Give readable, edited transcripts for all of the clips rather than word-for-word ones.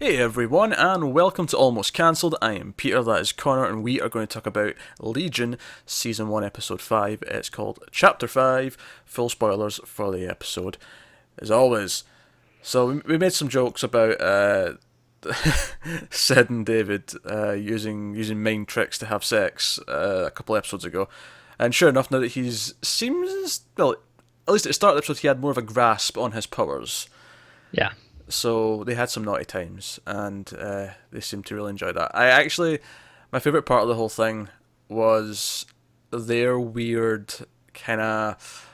Hey everyone, and welcome to Almost Cancelled. I am Peter, that is Connor, and we are going to talk about Legion, Season 1, Episode 5. It's called Chapter 5, full spoilers for the episode, as always. So, we made some jokes about Sid and David using mind tricks to have sex a couple episodes ago. And sure enough, now that well, at least at the start of the episode, he had more of a grasp on his powers. Yeah. So they had some naughty times, and they seemed to really enjoy that. My favourite part of the whole thing was their weird kind of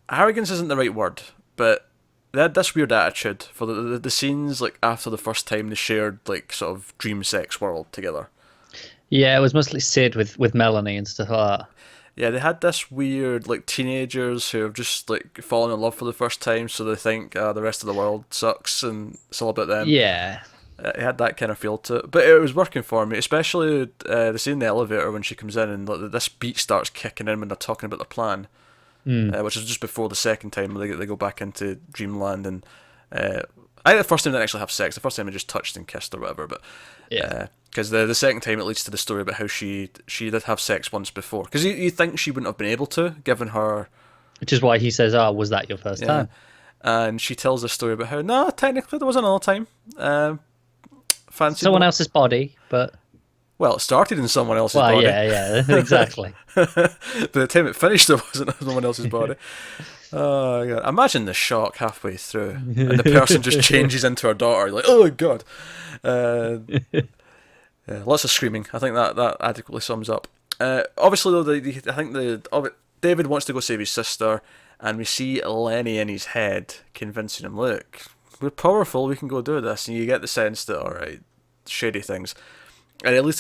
arrogance isn't the right word, but they had this weird attitude for the scenes like after the first time they shared like sort of dream sex world together. Yeah, it was mostly Sid with Melanie and stuff like that. Yeah, they had this weird like teenagers who have just like fallen in love for the first time, so they think the rest of the world sucks and it's all about them. Yeah. It had that kind of feel to it, but it was working for me, especially the scene in the elevator when she comes in and like, this beat starts kicking in when they're talking about the plan, which is just before the second time they go back into Dreamland and I think the first time they didn't actually have sex. The first time they just touched and kissed or whatever, but Yeah. because the second time it leads to the story about how she did have sex once before. Because you think she wouldn't have been able to, given her. Which is why he says, "Oh, was that your first Yeah. time?" And she tells the story about how, no, technically there was another time. Fancy Someone else's body, but Well, it started in someone else's well, body. yeah, exactly. By the time it finished, there wasn't someone else's body. Oh, God. Imagine the shock halfway through, and the person just changes into her daughter. You're like, oh, God. Uh, yeah, lots of screaming. I think that adequately sums up. Obviously, though, I think David wants to go save his sister, and we see Lenny in his head convincing him, look, we're powerful, we can go do this. And you get the sense that, alright, shady things. And at least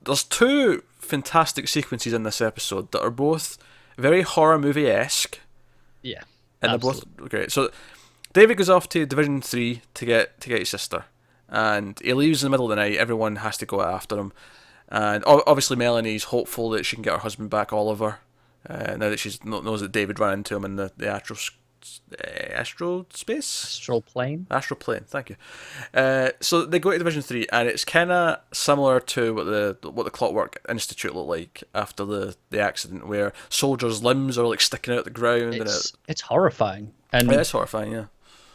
there's two fantastic sequences in this episode that are both very horror movie-esque, Yeah. and Absolutely. they're both great. So David goes off to Division 3 to get his sister, and he leaves in the middle of the night. Everyone has to go after him, and obviously Melanie's hopeful that she can get her husband back, Oliver, now that she knows that David ran into him in the astro space. Astral plane. Astral plane, thank you. So they go to Division 3, and it's kind of similar to what the Clockwork Institute looked like after the accident, where soldiers' limbs are like sticking out the ground, It's horrifying, and it's horrifying. Yeah,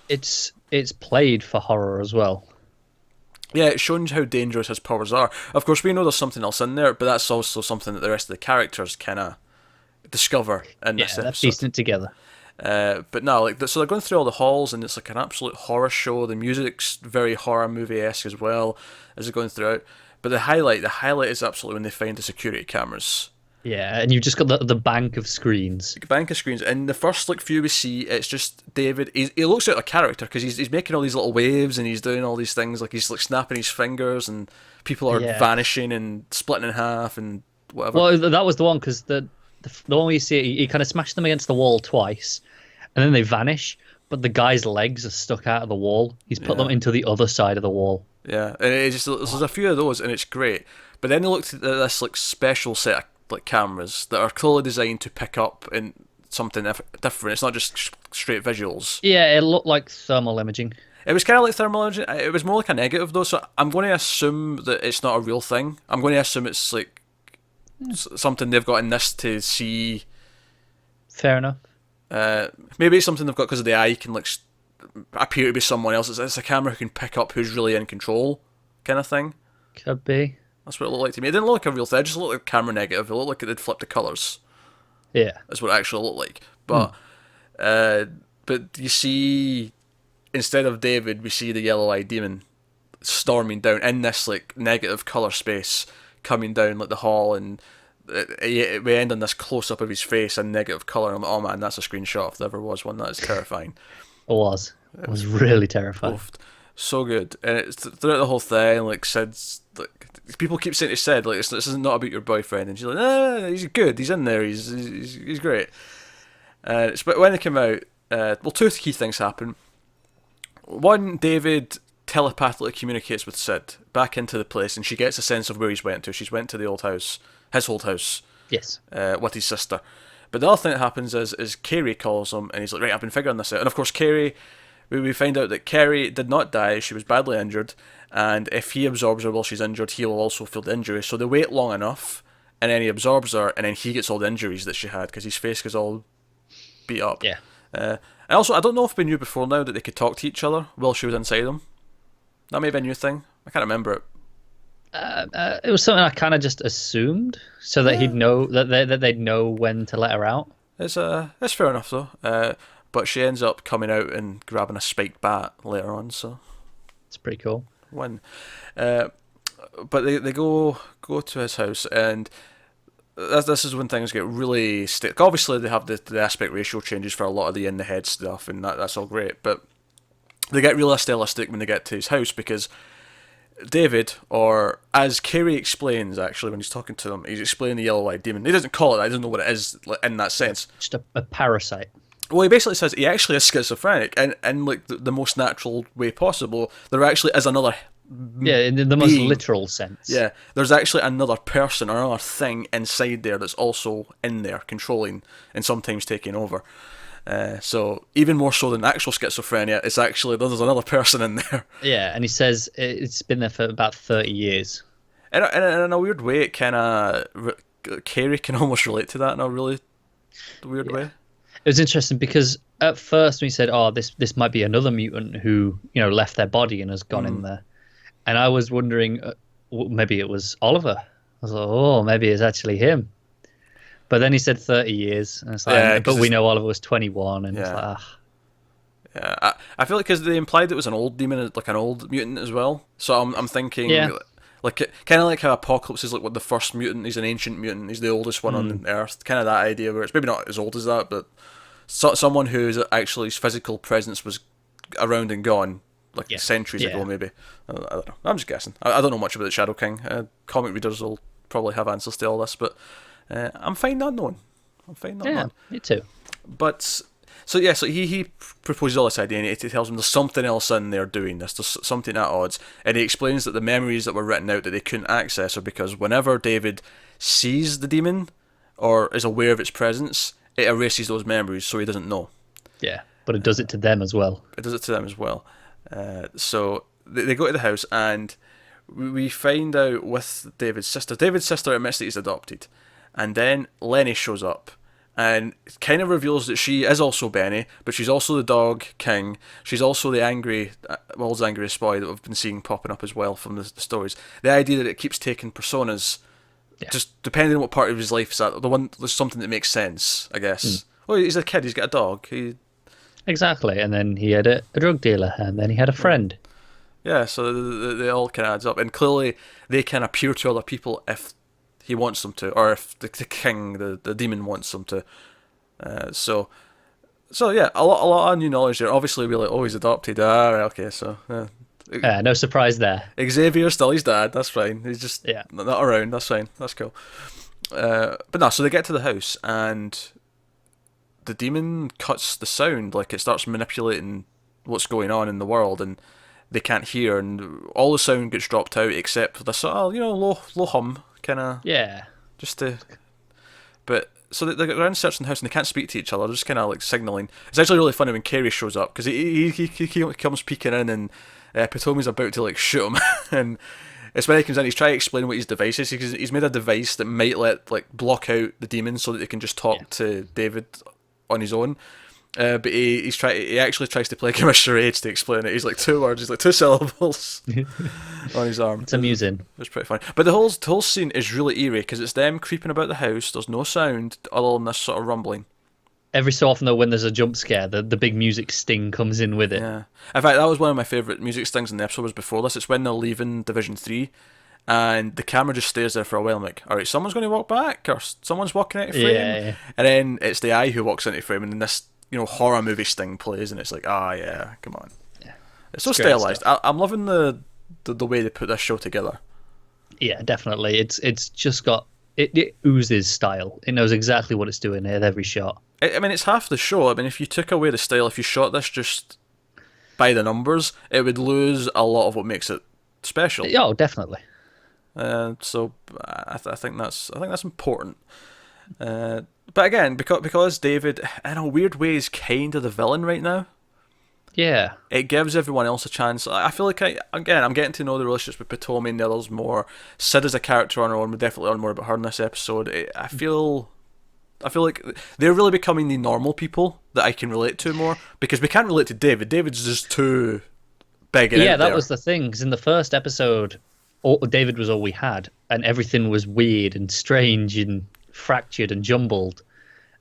it's played for horror as well. yeah, it shows how dangerous his powers are. Of course, we know there's something else in there, but that's also something that the rest of the characters kind of discover in Yeah, this they're episode. piecing it together. But no, so they're going through all the halls, and it's like an absolute horror show. The music's very horror movie-esque as well as they're going throughout. But the highlight is absolutely when they find the security cameras, Yeah, and you've just got the bank of screens. bank of screens. And the first like few we see, it's just David. He looks out of character because he's making all these little waves and he's doing all these things like he's like snapping his fingers and people are Yeah. vanishing and splitting in half and whatever. Well, that was the one because the one where you see he kind of smashed them against the wall twice, and then they vanish. But the guy's legs are stuck out of the wall. He's put them into the other side of the wall. Yeah, and there's a few of those, and it's great. But then they looked at this like special set of like cameras that are clearly designed to pick up in something different. It's not just straight visuals. Yeah, it looked like thermal imaging. It was kind of like thermal imaging. It was more like a negative though. So I'm going to assume that it's not a real thing. I'm going to assume it's like something they've got in this to see. Fair enough. Maybe it's something they've got because of the eye can like appear to be someone else. It's a camera who can pick up who's really in control, kind of thing. Could be. That's what it looked like to me. It didn't look like a real thing. It just looked like a camera negative. It looked like it had flipped the colours. Yeah. That's what it actually looked like. But you see, instead of David, we see the yellow-eyed demon storming down in this like negative colour space, coming down like the hall, and we end on this close-up of his face in negative colour. I'm like, oh man, that's a screenshot if there ever was one. That is terrifying. It was. It was really terrifying. Oofed. So good, and it's throughout the whole thing. Like Sid's, like people keep saying to Sid, like this is not about your boyfriend, and she's like, he's good, he's in there, he's great. But when they come out, well, two key things happen. One, David telepathically communicates with Sid back into the place, and she gets a sense of where he's went to. She's went to the old house, his old house, Yes. with his sister. But the other thing that happens is Carrie calls him, and he's like, right, I've been figuring this out. And of course, Carrie we find out that Kerry did not die, she was badly injured, and if he absorbs her while she's injured, he will also feel the injury. So they wait long enough, and then he absorbs her, and then he gets all the injuries that she had, because his face gets all beat up. Yeah. And also, I don't know if we knew before now that they could talk to each other while she was inside them. That may be a new thing. I can't remember it. It was something I kind of just assumed, so that he'd know that they'd know when to let her out. It's fair enough though. But she ends up coming out and grabbing a spiked bat later on, so It's pretty cool. But they go to his house, and this is when things get really stick. Obviously, they have the aspect ratio changes for a lot of the in the head stuff, and that's all great. But they get real stylistic when they get to his house, because David, or as Kerry explains, actually, when he's talking to them, he's explaining the yellow-eyed demon. He doesn't call it that, he doesn't know what it is in that sense. Just a parasite. Well, he basically says he actually is schizophrenic, and in like the most natural way possible. There actually is another in the most literal sense. Yeah, there's actually another person or another thing inside there that's also in there, controlling and sometimes taking over. So even more so than actual schizophrenia, it's actually there's another person in there. Yeah, and he says it's been there for about 30 years. And in a weird way, it kind of Kerry can almost relate to that in a really weird way. It was interesting because at first we said, "Oh, this might be another mutant who left their body and has gone in there," and I was wondering, maybe it was Oliver. I was like, "Oh, maybe it's actually him." But then he said 30 years, and it's like, but we know Oliver was 21, and it's like, ah. Yeah, I feel like because they implied it was an old demon, like an old mutant as well. So I'm thinking, like kind of like how Apocalypse is like what the first mutant. He's an ancient mutant. He's the oldest one on Earth. Kind of that idea where it's maybe not as old as that, but someone whose actually his physical presence was around and gone like centuries ago, maybe. I don't know. I'm just guessing. I don't know much about the Shadow King. Comic readers will probably have answers to all this, but I'm fine not knowing. Me too. But so he proposes all this idea, and he tells him there's something else in there doing this. There's something at odds, and he explains that the memories that were written out that they couldn't access are because whenever David sees the demon or is aware of its presence, it erases those memories, so he doesn't know. Yeah, but it does it to them as well. So they go to the house, and we find out with David's sister. David's sister admits that he's adopted, and then Lenny shows up. And it kind of reveals that she is also Benny, but she's also the dog king. She's also the world's angriest boy that we've been seeing popping up as well from the stories. The idea that it keeps taking personas, just depending on what part of his life is at. There's something that makes sense, I guess. Oh, he's a kid. He's got a dog. Exactly, and then he had a drug dealer, and then he had a friend. Yeah, so they all kind of adds up, and clearly they can appear to other people if he wants them to, or if the king, the demon, wants them to. So yeah, a lot of new knowledge there. Obviously, we're like, oh, he's adopted. Right, okay, so no surprise there. Xavier's still his dad. That's fine. He's just not around. That's fine. That's cool. But no, so they get to the house, and the demon cuts the sound. Like it starts manipulating what's going on in the world, and they can't hear, and all the sound gets dropped out except for the sort of low hum. Kind of just to, but so they go around searching the house and they can't speak to each other. They're just kind of like signaling. It's actually really funny when Kerry shows up because he comes peeking in, and Potomi's about to like shoot him, and it's when he comes in. He's trying to explain what his device is because he's made a device that might block out the demons so that they can just talk to David on his own. But he actually tries to play a charades to explain it. He's like two words, he's like two syllables on his arm. It's amusing. It's pretty funny. But the whole scene is really eerie because it's them creeping about the house. There's no sound other than this sort of rumbling. Every so often though, when there's a jump scare, the big music sting comes in with it. Yeah. In fact, that was one of my favourite music stings in the episode was before this. It's when they're leaving Division 3 and the camera just stays there for a while. I'm like, alright, someone's going to walk back or someone's walking out of frame. Yeah. And then it's the eye who walks into frame, and then this horror movie sting plays, and it's like, yeah, come on. Yeah. It's so stylized. I'm loving the way they put this show together. Yeah, definitely. It's just got it oozes style. It knows exactly what it's doing at every shot. I mean, it's half the show. I mean, if you took away the style, if you shot this just by the numbers, it would lose a lot of what makes it special. Oh, definitely. So I think that's important. But again, because David, in a weird way, is kind of the villain right now. Yeah. It gives everyone else a chance. I feel like I'm getting to know the relationships with Potomi and the others more. Sid as a character on her own, we definitely learn more about her in this episode. I feel like they're really becoming the normal people that I can relate to more, because we can't relate to David. David's just too big and Yeah, out that there. was the thing. Because in the first episode, David was all we had, and everything was weird and strange and fractured and jumbled.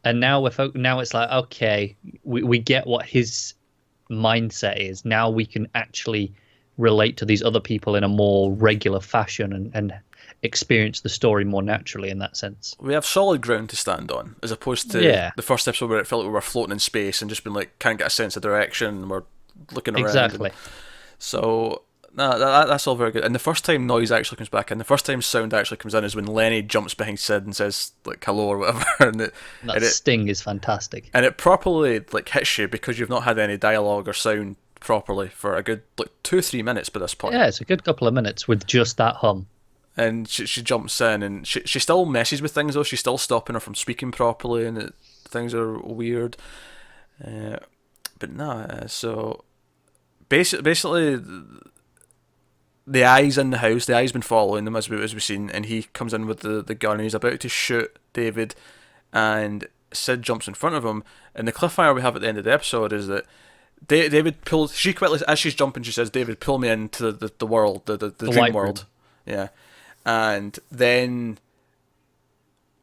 And now now it's like, okay, we get what his mindset is. Now we can actually relate to these other people in a more regular fashion and experience the story more naturally in that sense. We have solid ground to stand on, as opposed to Yeah, the first episode where it felt like we were floating in space and just been like, can't get a sense of direction, and we're looking around. exactly. So, no, that's all very good. And the first time noise actually comes back in, the first time sound actually comes in, is when Lenny jumps behind Sid and says, like, hello or whatever. That sting is fantastic. And it properly, like, hits you because you've not had any dialogue or sound properly for a good, like, 2-3 minutes by this point. Yeah, it's a good couple of minutes with just that hum. And she jumps in, and she still messes with things, though. She's still stopping her from speaking properly, and things are weird. But no, so basically, the eye's in the house. The eye's been following them, as we've seen, and he comes in with the gun, and he's about to shoot David, and Sid jumps in front of him. And the cliffhanger we have at the end of the episode is that David pulls. She quickly, as she's jumping, she says, "David, pull me into the world, the dream world." Yeah. And then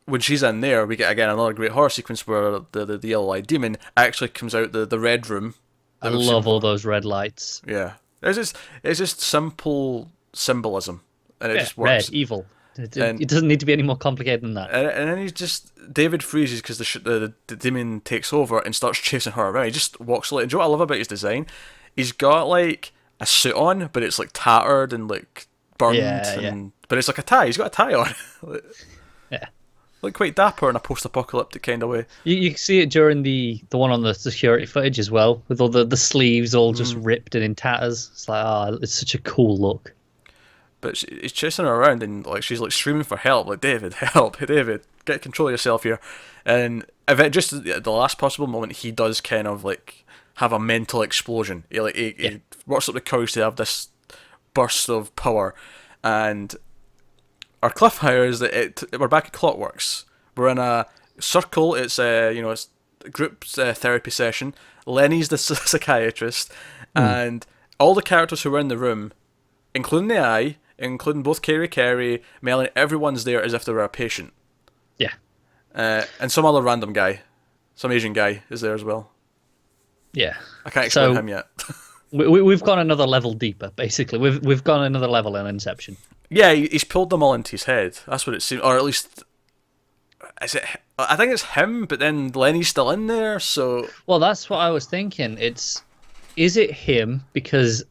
when she's in there, we get again another great horror sequence where the yellow-eyed demon actually comes out the red room. I love all those red lights. Yeah, it's just simple symbolism, and it just works. Red, evil. It doesn't need to be any more complicated than that. And then David freezes because the demon takes over and starts chasing her around. He just walks like. And do you know what I love about his design? He's got like a suit on, but it's like tattered and like burned, but it's like a tie. He's got a tie on. Yeah, like quite dapper in a post-apocalyptic kind of way. You can see it during the one on the security footage as well, with all the sleeves all just ripped and in tatters. It's like, it's such a cool look. But he's chasing her around, and like she's like screaming for help, like, David, help, hey, David, get control of yourself here. And if it just at the last possible moment, he does kind of like have a mental explosion. He works up the courage to have this burst of power. And our cliffhanger is that we're back at Clockworks. We're in a circle. It's it's a group therapy session. Lenny's the psychiatrist, and all the characters who were in the room, including the Eye, including both Carrie, Melanie, everyone's there as if they were a patient. Yeah. And some other random guy, some Asian guy is there as well. Yeah. I can't explain him yet. We've gone another level deeper, basically. We've gone another level in Inception. Yeah, he's pulled them all into his head. That's what it seems, or at least is it? I think it's him, but then Lenny's still in there. So well, that's what I was thinking. Is it him because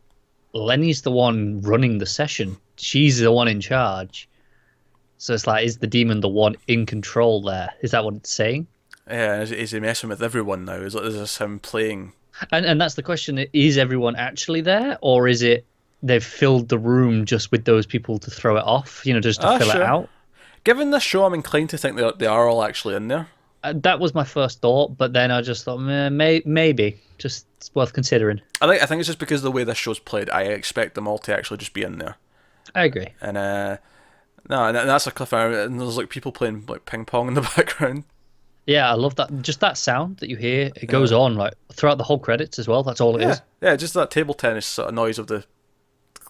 Lenny's the one running the session? She's the one in charge. So it's like, is the demon the one in control there? Is that what it's saying? Yeah, is he messing with everyone now? Is this him playing? And that's the question: is everyone actually there, or is it they've filled the room just with those people to throw it off? Just to fill it out. Given this show, I'm inclined to think they are all actually in there. That was my first thought, but then I just thought, maybe, just it's worth considering. I think it's just because of the way this show's played. I expect them all to actually just be in there. I agree. And no, and that's a cliffhanger. And there's like people playing like ping pong in the background. Yeah, I love that. Just that sound that you hear, it goes on like throughout the whole credits as well. That's all it is. Yeah, just that table tennis sort of noise of the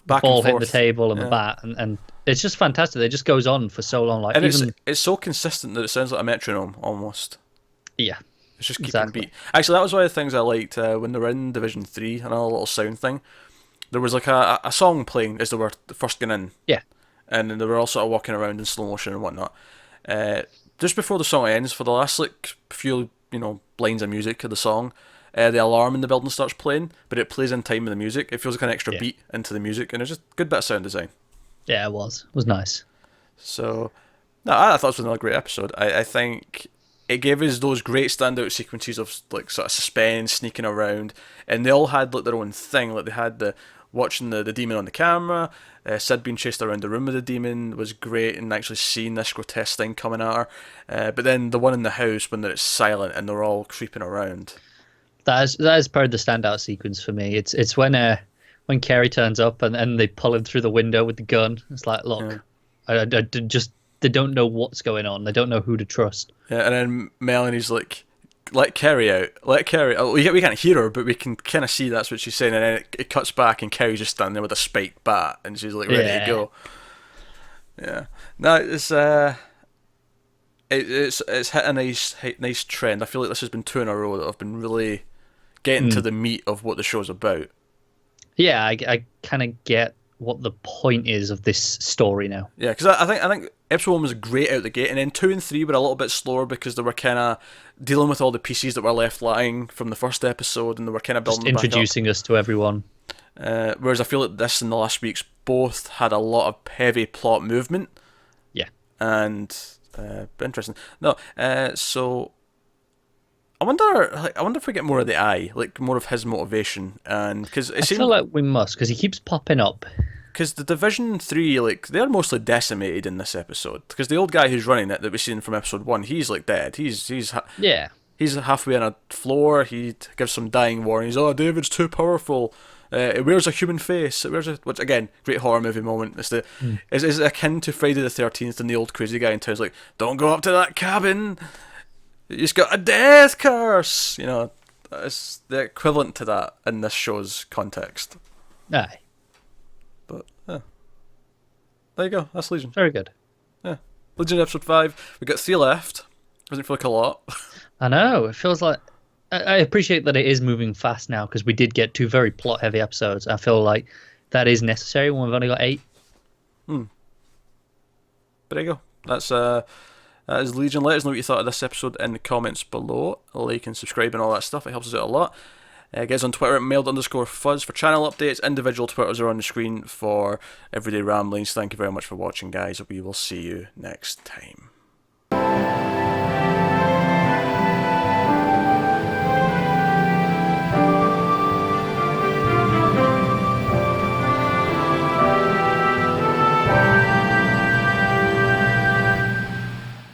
back ball and forth. hitting the table and the bat, and it's just fantastic. It just goes on for so long. Like, and even... it's so consistent that it sounds like a metronome almost. Yeah, it's just keeping beat. Actually, that was one of the things I liked when they were in Division 3, another little sound thing. There was like a song playing as they were first getting in. Yeah. And then they were all sort of walking around in slow motion and whatnot. Just before the song ends, for the last like few lines of music of the song, the alarm in the building starts playing, but it plays in time with the music. It feels like an extra beat into the music, and it's just a good bit of sound design. Yeah, it was nice. So, no, I thought it was another great episode. I think it gave us those great standout sequences of like sort of suspense, sneaking around, and they all had like their own thing. Like they had the watching the demon on the camera, Sid being chased around the room with the demon was great, and actually seeing this grotesque thing coming at her. But then the one in the house when it's silent and they're all creeping around. That is probably the standout sequence for me. It's when Carrie turns up and they pull him through the window with the gun. It's like, look, just they don't know what's going on. They don't know who to trust. Yeah, and then Melanie's like, let Carrie out. Let Carrie out. We can't hear her, but we can kind of see that's what she's saying. And then it cuts back, and Carrie's just standing there with a spiked bat, and she's like ready to go. Yeah. No, it's hit a nice trend. I feel like this has been 2 in a row that I've been really getting to the meat of what the show's about. Yeah, I kind of get what the point is of this story now. Yeah, because I think episode 1 was great out the gate, and then 2 and 3 were a little bit slower because they were kind of dealing with all the pieces that were left lying from the first episode, and they were kind of building just introducing us to everyone. Whereas I feel like this and the last week's both had a lot of heavy plot movement. Yeah, and interesting. No, so I wonder if we get more of the eye, like more of his motivation, and because I feel like we must, because he keeps popping up. Because the Division 3, like, they're mostly decimated in this episode. Because the old guy who's running it that we've seen from episode 1, he's like dead. He's halfway on a floor. He gives some dying warnings. Oh, David's too powerful. It wears a human face. Which again, great horror movie moment. It's is akin to Friday the 13th and the old crazy guy in town's like, don't go up to that cabin. It's got a death curse. You know, it's the equivalent to that in this show's context. Aye. But yeah, there you go. That's Legion. Very good. Yeah, Legion episode 5. We got 3 left. Doesn't feel like a lot. I know. It feels like I appreciate that it is moving fast now because we did get 2 very plot-heavy episodes. I feel like that is necessary when we've only got 8. But there you go. That is Legion. Let us know what you thought of this episode in the comments below. Like and subscribe and all that stuff. It helps us out a lot. Get us on Twitter at mailed_fuzz for channel updates. Individual Twitters are on the screen for everyday ramblings. Thank you very much for watching, guys. We will see you next time.